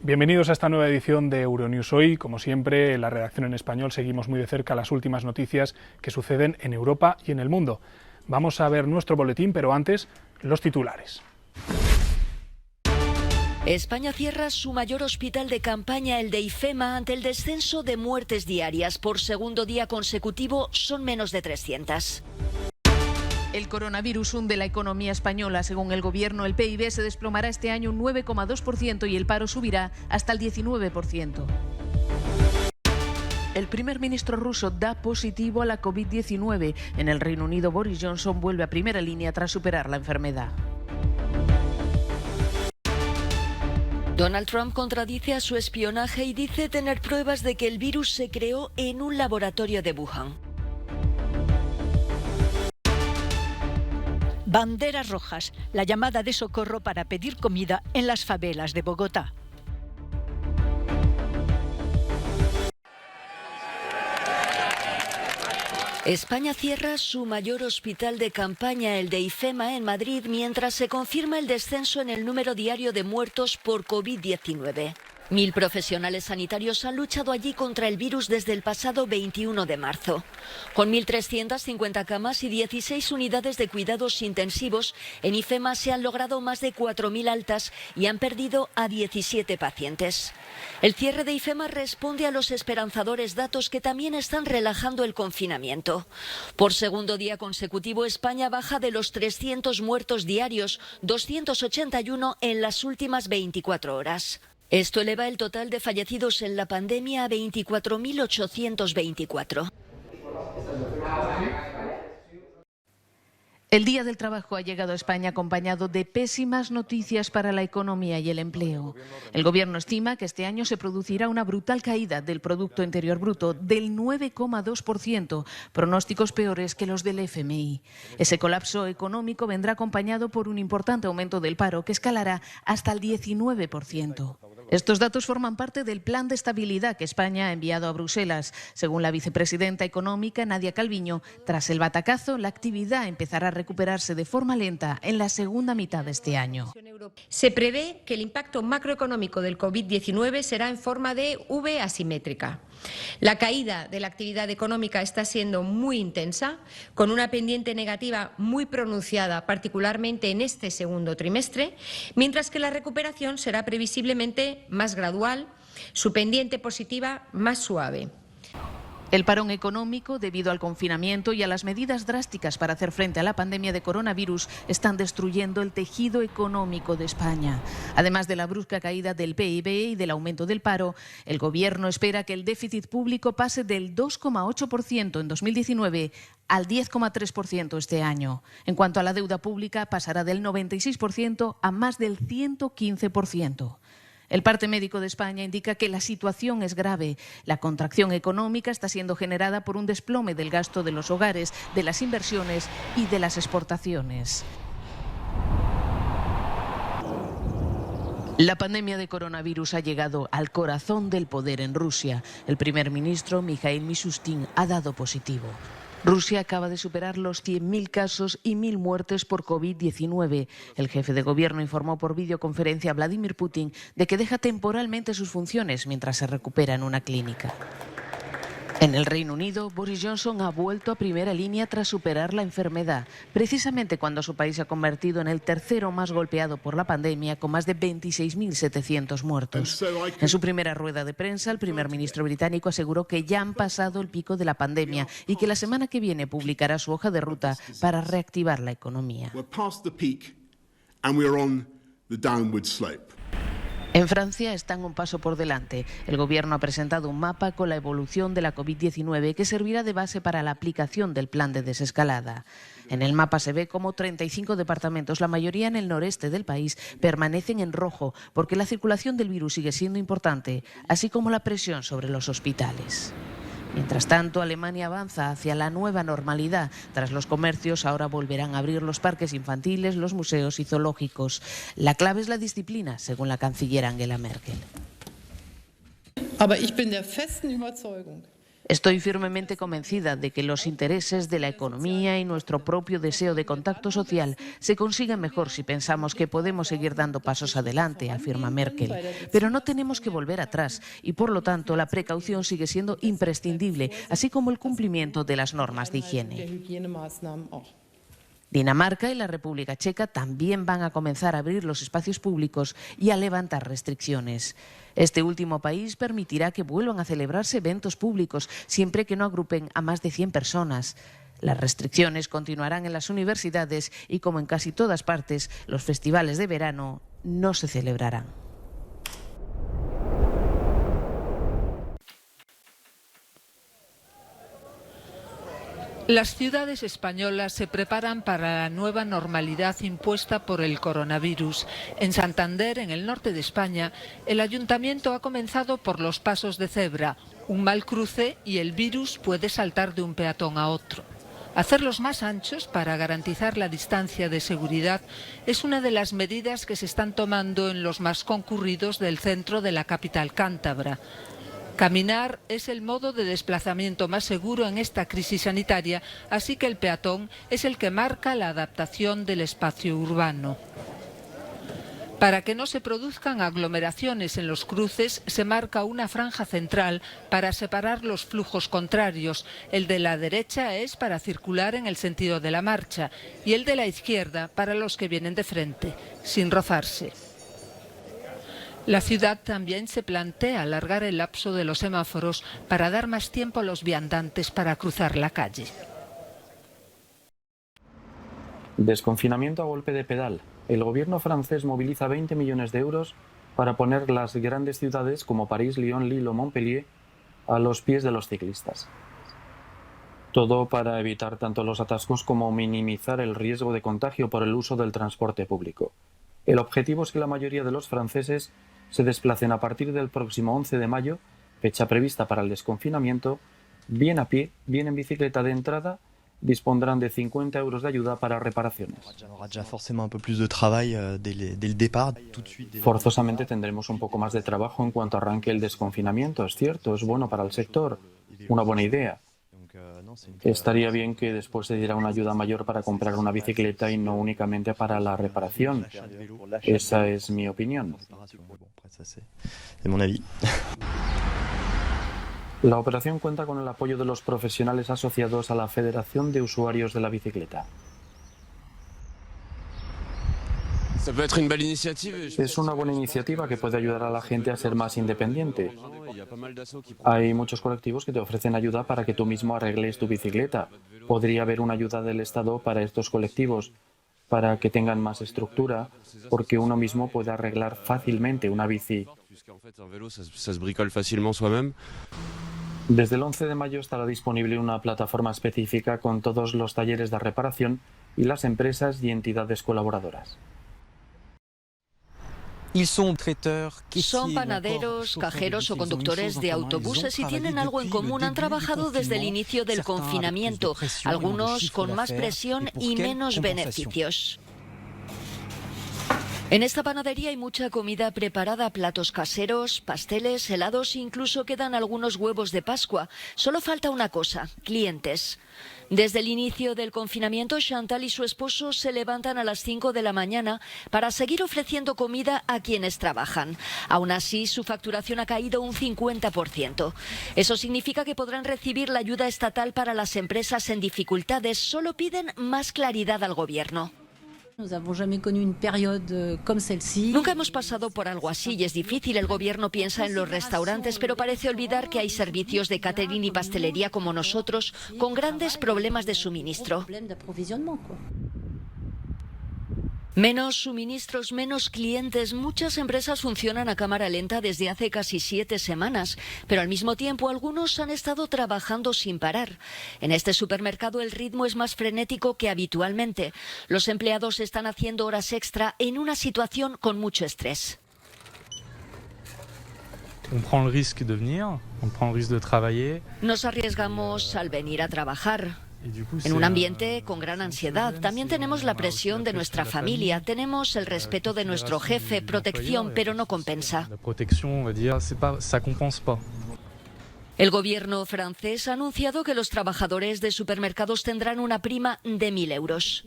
Bienvenidos a esta nueva edición de Euronews. Hoy, como siempre, en la redacción en español seguimos muy de cerca las últimas noticias que suceden en Europa y en el mundo. Vamos a ver nuestro boletín, pero antes, los titulares. España cierra su mayor hospital de campaña, el de IFEMA, ante el descenso de muertes diarias. Por segundo día consecutivo son menos de 300. El coronavirus hunde la economía española. Según el Gobierno, el PIB se desplomará este año un 9,2% y el paro subirá hasta el 19%. El primer ministro ruso da positivo a la COVID-19. En el Reino Unido, Boris Johnson vuelve a primera línea tras superar la enfermedad. Donald Trump contradice a su espionaje y dice tener pruebas de que el virus se creó en un laboratorio de Wuhan. Banderas rojas, la llamada de socorro para pedir comida en las favelas de Bogotá. España cierra su mayor hospital de campaña, el de IFEMA, en Madrid, mientras se confirma el descenso en el número diario de muertos por COVID-19. 1000 profesionales sanitarios han luchado allí contra el virus desde el pasado 21 de marzo. Con 1.350 camas y 16 unidades de cuidados intensivos, en IFEMA se han logrado más de 4.000 altas y han perdido a 17 pacientes. El cierre de IFEMA responde a los esperanzadores datos que también están relajando el confinamiento. Por segundo día consecutivo, España baja de los 300 muertos diarios, 281 en las últimas 24 horas. Esto eleva el total de fallecidos en la pandemia a 24.824. El Día del Trabajo ha llegado a España acompañado de pésimas noticias para la economía y el empleo. El Gobierno estima que este año se producirá una brutal caída del Producto Interior Bruto del 9,2%, pronósticos peores que los del FMI. Ese colapso económico vendrá acompañado por un importante aumento del paro que escalará hasta el 19%. Estos datos forman parte del plan de estabilidad que España ha enviado a Bruselas. Según la vicepresidenta económica Nadia Calviño, tras el batacazo, la actividad empezará a recuperarse de forma lenta en la segunda mitad de este año. Se prevé que el impacto macroeconómico del COVID-19 será en forma de V asimétrica. La caída de la actividad económica está siendo muy intensa, con una pendiente negativa muy pronunciada, particularmente en este segundo trimestre, mientras que la recuperación será previsiblemente más gradual, su pendiente positiva más suave. El parón económico, debido al confinamiento y a las medidas drásticas para hacer frente a la pandemia de coronavirus, están destruyendo el tejido económico de España. Además de la brusca caída del PIB y del aumento del paro, el Gobierno espera que el déficit público pase del 2,8% en 2019 al 10,3% este año. En cuanto a la deuda pública, pasará del 96% a más del 115%. El parte médico de España indica que la situación es grave. La contracción económica está siendo generada por un desplome del gasto de los hogares, de las inversiones y de las exportaciones. La pandemia de coronavirus ha llegado al corazón del poder en Rusia. El primer ministro, Mikhail Mishustin, ha dado positivo. Rusia acaba de superar los 100.000 casos y 1.000 muertes por COVID-19. El jefe de gobierno informó por videoconferencia a Vladimir Putin de que deja temporalmente sus funciones mientras se recupera en una clínica. En el Reino Unido, Boris Johnson ha vuelto a primera línea tras superar la enfermedad, precisamente cuando su país se ha convertido en el tercero más golpeado por la pandemia, con más de 26.700 muertos. En su primera rueda de prensa, el primer ministro británico aseguró que ya han pasado el pico de la pandemia y que la semana que viene publicará su hoja de ruta para reactivar la economía. En Francia están un paso por delante. El Gobierno ha presentado un mapa con la evolución de la COVID-19 que servirá de base para la aplicación del plan de desescalada. En el mapa se ve cómo 35 departamentos, la mayoría en el noreste del país, permanecen en rojo porque la circulación del virus sigue siendo importante, así como la presión sobre los hospitales. Mientras tanto, Alemania avanza hacia la nueva normalidad. Tras los comercios, ahora volverán a abrir los parques infantiles, los museos y zoológicos. La clave es la disciplina, según la canciller Angela Merkel. Aber ich bin der festen Überzeugung, Estoy firmemente convencida de que los intereses de la economía y nuestro propio deseo de contacto social se consiguen mejor si pensamos que podemos seguir dando pasos adelante, afirma Merkel. Pero no tenemos que volver atrás y, por lo tanto, la precaución sigue siendo imprescindible, así como el cumplimiento de las normas de higiene. Dinamarca y la República Checa también van a comenzar a abrir los espacios públicos y a levantar restricciones. Este último país permitirá que vuelvan a celebrarse eventos públicos, siempre que no agrupen a más de 100 personas. Las restricciones continuarán en las universidades y, como en casi todas partes, los festivales de verano no se celebrarán. Las ciudades españolas se preparan para la nueva normalidad impuesta por el coronavirus. En Santander, en el norte de España, el ayuntamiento ha comenzado por los pasos de cebra. Un mal cruce y el virus puede saltar de un peatón a otro. Hacerlos más anchos para garantizar la distancia de seguridad es una de las medidas que se están tomando en los más concurridos del centro de la capital cántabra. Caminar es el modo de desplazamiento más seguro en esta crisis sanitaria, así que el peatón es el que marca la adaptación del espacio urbano. Para que no se produzcan aglomeraciones en los cruces, se marca una franja central para separar los flujos contrarios. El de la derecha es para circular en el sentido de la marcha y el de la izquierda para los que vienen de frente, sin rozarse. La ciudad también se plantea alargar el lapso de los semáforos para dar más tiempo a los viandantes para cruzar la calle. Desconfinamiento a golpe de pedal. El gobierno francés moviliza 20 millones de euros para poner las grandes ciudades como París, Lyon, Lille o Montpellier a los pies de los ciclistas. Todo para evitar tanto los atascos como minimizar el riesgo de contagio por el uso del transporte público. El objetivo es que la mayoría de los franceses se desplacen a partir del próximo 11 de mayo, fecha prevista para el desconfinamiento, bien a pie, bien en bicicleta de entrada, dispondrán de 50 euros de ayuda para reparaciones. Forzosamente tendremos un poco más de trabajo en cuanto arranque el desconfinamiento, es cierto, es bueno para el sector, una buena idea. Estaría bien que después se diera una ayuda mayor para comprar una bicicleta y no únicamente para la reparación. Esa es mi opinión. La operación cuenta con el apoyo de los profesionales asociados a la Federación de Usuarios de la Bicicleta. Es una buena iniciativa que puede ayudar a la gente a ser más independiente. Hay muchos colectivos que te ofrecen ayuda para que tú mismo arregles tu bicicleta. Podría haber una ayuda del Estado para estos colectivos, para que tengan más estructura, porque uno mismo puede arreglar fácilmente una bici. Desde el 11 de mayo estará disponible una plataforma específica con todos los talleres de reparación y las empresas y entidades colaboradoras. Son panaderos, cajeros o conductores de autobuses y tienen algo en común. Han trabajado desde el inicio del confinamiento, algunos con más presión y menos beneficios. En esta panadería hay mucha comida preparada, platos caseros, pasteles, helados, incluso quedan algunos huevos de Pascua. Solo falta una cosa, clientes. Desde el inicio del confinamiento, Chantal y su esposo se levantan a las 5 de la mañana para seguir ofreciendo comida a quienes trabajan. Aún así, su facturación ha caído un 50%. Eso significa que podrán recibir la ayuda estatal para las empresas en dificultades. Solo piden más claridad al gobierno. Nunca hemos pasado por algo así y es difícil. El gobierno piensa en los restaurantes, pero parece olvidar que hay servicios de catering y pastelería como nosotros con grandes problemas de suministro. Menos suministros, menos clientes. Muchas empresas funcionan a cámara lenta desde hace casi 7 semanas, pero al mismo tiempo algunos han estado trabajando sin parar. En este supermercado el ritmo es más frenético que habitualmente. Los empleados están haciendo horas extra en una situación con mucho estrés. Nos arriesgamos al venir a trabajar. En un ambiente con gran ansiedad. También tenemos la presión de nuestra familia, tenemos el respeto de nuestro jefe, protección, pero no compensa. El gobierno francés ha anunciado que los trabajadores de supermercados tendrán una prima de 1.000 euros.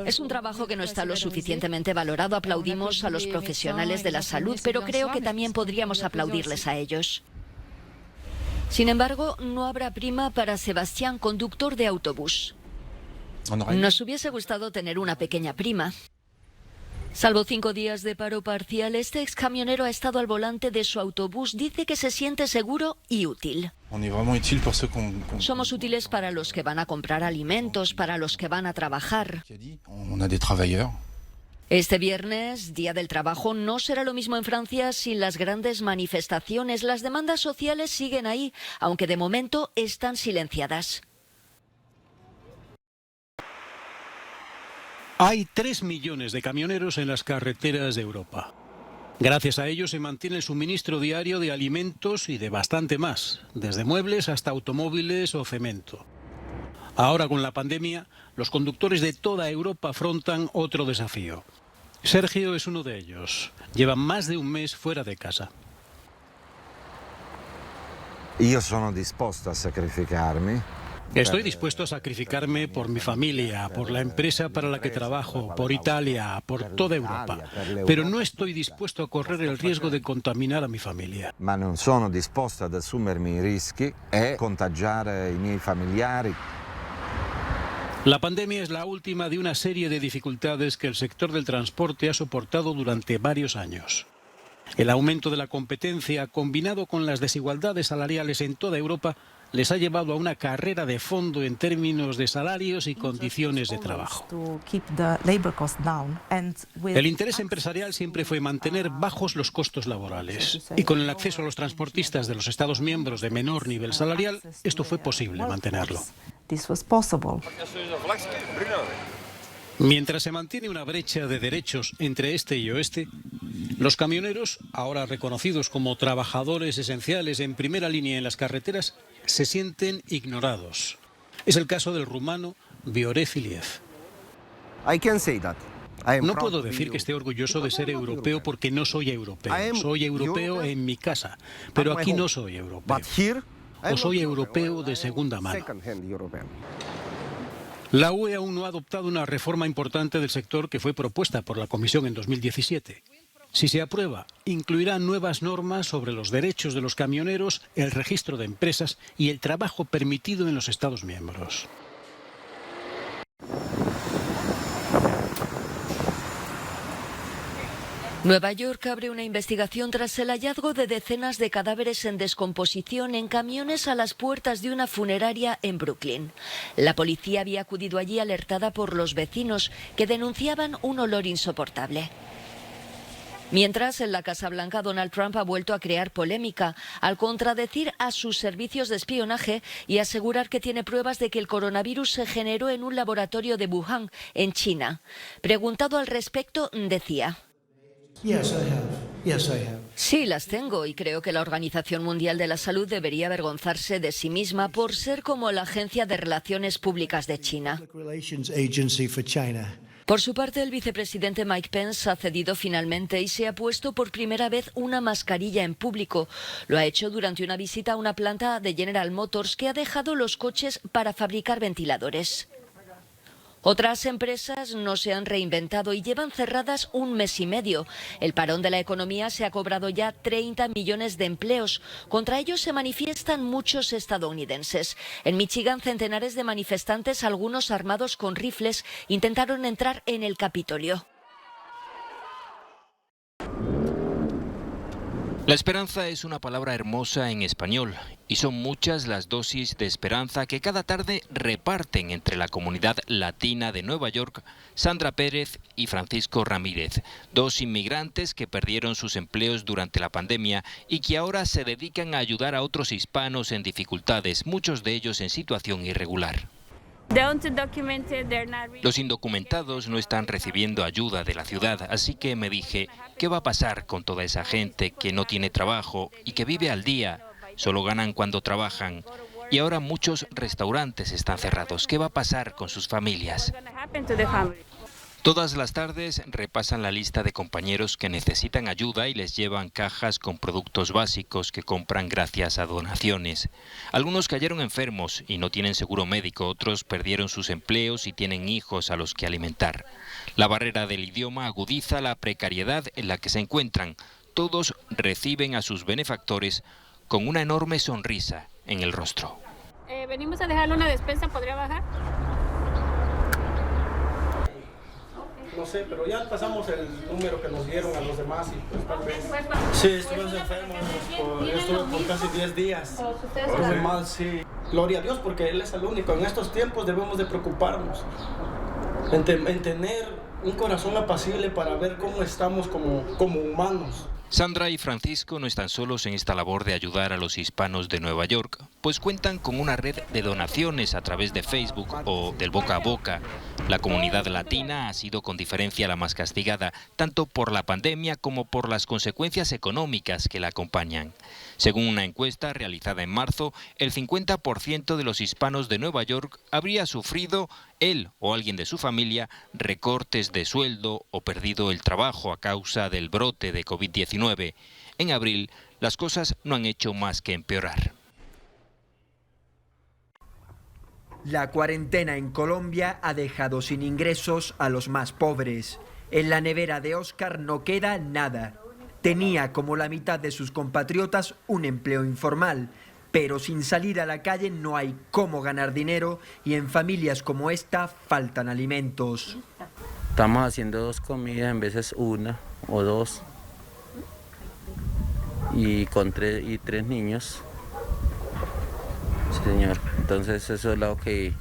Es un trabajo que no está lo suficientemente valorado. Aplaudimos a los profesionales de la salud, pero creo que también podríamos aplaudirles a ellos. Sin embargo, no habrá prima para Sebastián, conductor de autobús. Nos hubiese gustado tener una pequeña prima. Salvo 5 días de paro parcial, este excamionero ha estado al volante de su autobús. Dice que se siente seguro y útil. Somos útiles para los que van a comprar alimentos, para los que van a trabajar. Este viernes, Día del Trabajo, no será lo mismo en Francia sin las grandes manifestaciones. Las demandas sociales siguen ahí, aunque de momento están silenciadas. Hay 3 millones de camioneros en las carreteras de Europa. Gracias a ellos se mantiene el suministro diario de alimentos y de bastante más, desde muebles hasta automóviles o cemento. Ahora, con la pandemia, los conductores de toda Europa afrontan otro desafío. Sergio es uno de ellos. Lleva más de un mes fuera de casa. Io sono disposto a sacrificarmi. Estoy dispuesto a sacrificarme por mi familia, por la empresa para la que trabajo, por Italia, por toda Europa. Pero no estoy dispuesto a correr el riesgo de contaminar a mi familia. Ma non sono disposto ad assumermi i rischi e contagiare i miei familiari. La pandemia es la última de una serie de dificultades que el sector del transporte ha soportado durante varios años. El aumento de la competencia, combinado con las desigualdades salariales en toda Europa, les ha llevado a una carrera de fondo en términos de salarios y condiciones de trabajo. El interés empresarial siempre fue mantener bajos los costos laborales. Y con el acceso a los transportistas de los Estados miembros de menor nivel salarial, esto fue posible mantenerlo. Mientras se mantiene una brecha de derechos entre este y oeste, los camioneros, ahora reconocidos como trabajadores esenciales en primera línea en las carreteras, se sienten ignorados. Es el caso del rumano Viorel Filiev. No puedo decir que esté orgulloso de ser europeo porque no soy europeo. Soy europeo en mi casa, pero aquí no soy europeo. O soy europeo de segunda mano. La UE aún no ha adoptado una reforma importante del sector que fue propuesta por la Comisión en 2017. Si se aprueba, incluirá nuevas normas sobre los derechos de los camioneros, el registro de empresas y el trabajo permitido en los Estados miembros. Nueva York abre una investigación tras el hallazgo de decenas de cadáveres en descomposición en camiones a las puertas de una funeraria en Brooklyn. La policía había acudido allí alertada por los vecinos que denunciaban un olor insoportable. Mientras, en la Casa Blanca, Donald Trump ha vuelto a crear polémica al contradecir a sus servicios de espionaje y asegurar que tiene pruebas de que el coronavirus se generó en un laboratorio de Wuhan, en China. Preguntado al respecto, decía: Sí, las tengo, y creo que la Organización Mundial de la Salud debería avergonzarse de sí misma por ser como la Agencia de Relaciones Públicas de China. Por su parte, el vicepresidente Mike Pence ha cedido finalmente y se ha puesto por primera vez una mascarilla en público. Lo ha hecho durante una visita a una planta de General Motors que ha dejado los coches para fabricar ventiladores. Otras empresas no se han reinventado y llevan cerradas un mes y medio. El parón de la economía se ha cobrado ya 30 millones de empleos. Contra ellos se manifiestan muchos estadounidenses. En Michigan, centenares de manifestantes, algunos armados con rifles, intentaron entrar en el Capitolio. La esperanza es una palabra hermosa en español y son muchas las dosis de esperanza que cada tarde reparten entre la comunidad latina de Nueva York Sandra Pérez y Francisco Ramírez, dos inmigrantes que perdieron sus empleos durante la pandemia y que ahora se dedican a ayudar a otros hispanos en dificultades, muchos de ellos en situación irregular. Los indocumentados no están recibiendo ayuda de la ciudad, así que me dije, ¿qué va a pasar con toda esa gente que no tiene trabajo y que vive al día? Solo ganan cuando trabajan. Y ahora muchos restaurantes están cerrados. ¿Qué va a pasar con sus familias? Todas las tardes repasan la lista de compañeros que necesitan ayuda y les llevan cajas con productos básicos que compran gracias a donaciones. Algunos cayeron enfermos y no tienen seguro médico, otros perdieron sus empleos y tienen hijos a los que alimentar. La barrera del idioma agudiza la precariedad en la que se encuentran. Todos reciben a sus benefactores con una enorme sonrisa en el rostro. Venimos a dejarle una despensa, ¿podría bajar? No sé, pero ya pasamos el número que nos dieron a los demás y pues tal vez... Sí, estuvimos enfermos, estuve por casi 10 días. Estuve mal, sí. Gloria a Dios, porque Él es el único. En estos tiempos debemos de preocuparnos, en tener un corazón apacible para ver cómo estamos como humanos. Sandra y Francisco no están solos en esta labor de ayudar a los hispanos de Nueva York, pues cuentan con una red de donaciones a través de Facebook o del boca a boca. La comunidad latina ha sido con diferencia la más castigada, tanto por la pandemia como por las consecuencias económicas que la acompañan. Según una encuesta realizada en marzo, el 50% de los hispanos de Nueva York habría sufrido, él o alguien de su familia, recortes de sueldo o perdido el trabajo a causa del brote de COVID-19. En abril, las cosas no han hecho más que empeorar. La cuarentena en Colombia ha dejado sin ingresos a los más pobres. En la nevera de Óscar no queda nada. Tenía, como la mitad de sus compatriotas, un empleo informal, pero sin salir a la calle no hay cómo ganar dinero y en familias como esta faltan alimentos. Estamos haciendo 2 comidas, en veces 1 o 2, y con 3 niños. Sí, señor. Entonces eso es lo que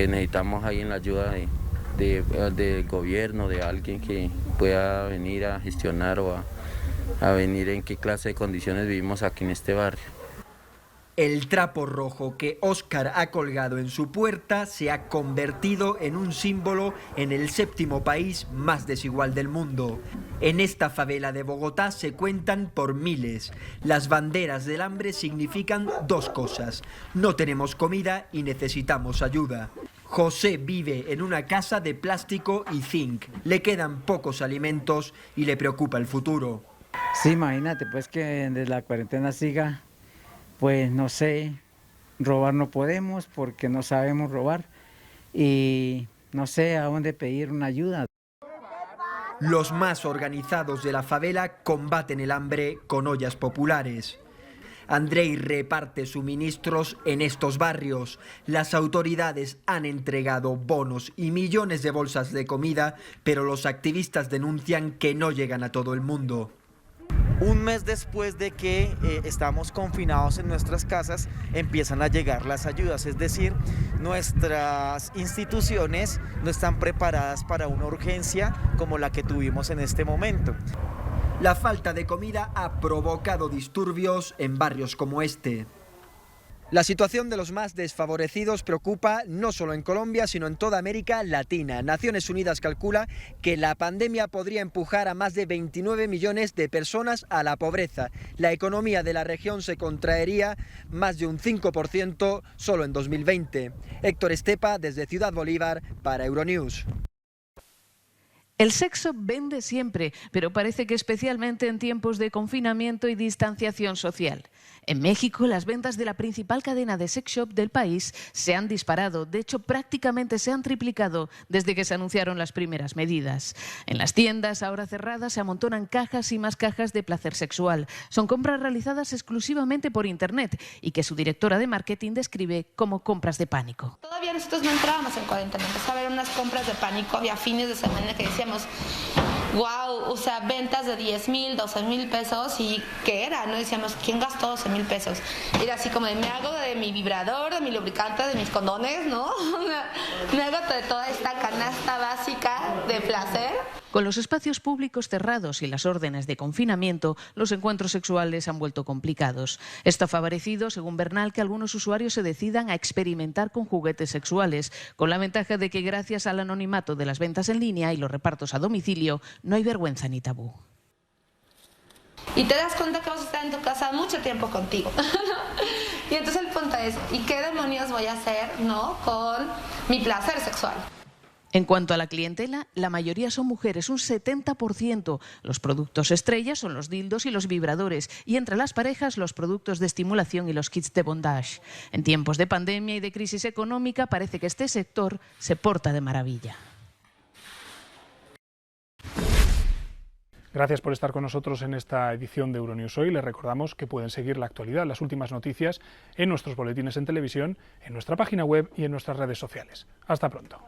necesitamos ahí en la ayuda del gobierno, de alguien que pueda venir a gestionar o a venir en qué clase de condiciones vivimos aquí en este barrio. El trapo rojo que Óscar ha colgado en su puerta se ha convertido en un símbolo en el 7º país más desigual del mundo. En esta favela de Bogotá se cuentan por miles. Las banderas del hambre significan 2 cosas: no tenemos comida y necesitamos ayuda. José vive en una casa de plástico y zinc. Le quedan pocos alimentos y le preocupa el futuro. Sí, imagínate pues que desde la cuarentena siga. Pues no sé, robar no podemos porque no sabemos robar y no sé a dónde pedir una ayuda. Los más organizados de la favela combaten el hambre con ollas populares. Andrei reparte suministros en estos barrios. Las autoridades han entregado bonos y millones de bolsas de comida, pero los activistas denuncian que no llegan a todo el mundo. Un mes después de que estamos confinados en nuestras casas, empiezan a llegar las ayudas, es decir, nuestras instituciones no están preparadas para una urgencia como la que tuvimos en este momento. La falta de comida ha provocado disturbios en barrios como este. La situación de los más desfavorecidos preocupa no solo en Colombia, sino en toda América Latina. Naciones Unidas calcula que la pandemia podría empujar a más de 29 millones de personas a la pobreza. La economía de la región se contraería más de un 5% solo en 2020. Héctor Estepa, desde Ciudad Bolívar, para Euronews. El sexo vende siempre, pero parece que especialmente en tiempos de confinamiento y distanciación social. En México, las ventas de la principal cadena de sex shop del país se han disparado. De hecho, prácticamente se han triplicado desde que se anunciaron las primeras medidas. En las tiendas, ahora cerradas, se amontonan cajas y más cajas de placer sexual. Son compras realizadas exclusivamente por Internet y que su directora de marketing describe como compras de pánico. Todavía nosotros no entrábamos en cuarentena. Empezó a haber unas compras de pánico. Había fines de semana que decíamos, wow, o sea, ventas de 10,000, 12,000 pesos. ¿Y qué era? No decíamos, ¿quién gastó 12,000 pesos? Era así como de, me hago de mi vibrador, de mi lubricante, de mis condones, ¿no? Me hago de toda esta canasta básica de placer. Con los espacios públicos cerrados y las órdenes de confinamiento, los encuentros sexuales se han vuelto complicados. Esto ha favorecido, según Bernal, que algunos usuarios se decidan a experimentar con juguetes sexuales, con la ventaja de que gracias al anonimato de las ventas en línea y los repartos a domicilio, no hay vergüenza ni tabú. Y te das cuenta que vas a estar en tu casa mucho tiempo contigo. Y entonces el punto es, ¿y qué demonios voy a hacer, no, con mi placer sexual? En cuanto a la clientela, la mayoría son mujeres, un 70%. Los productos estrella son los dildos y los vibradores, y entre las parejas los productos de estimulación y los kits de bondage. En tiempos de pandemia y de crisis económica parece que este sector se porta de maravilla. Gracias por estar con nosotros en esta edición de Euronews Hoy. Les recordamos que pueden seguir la actualidad, las últimas noticias en nuestros boletines en televisión, en nuestra página web y en nuestras redes sociales. Hasta pronto.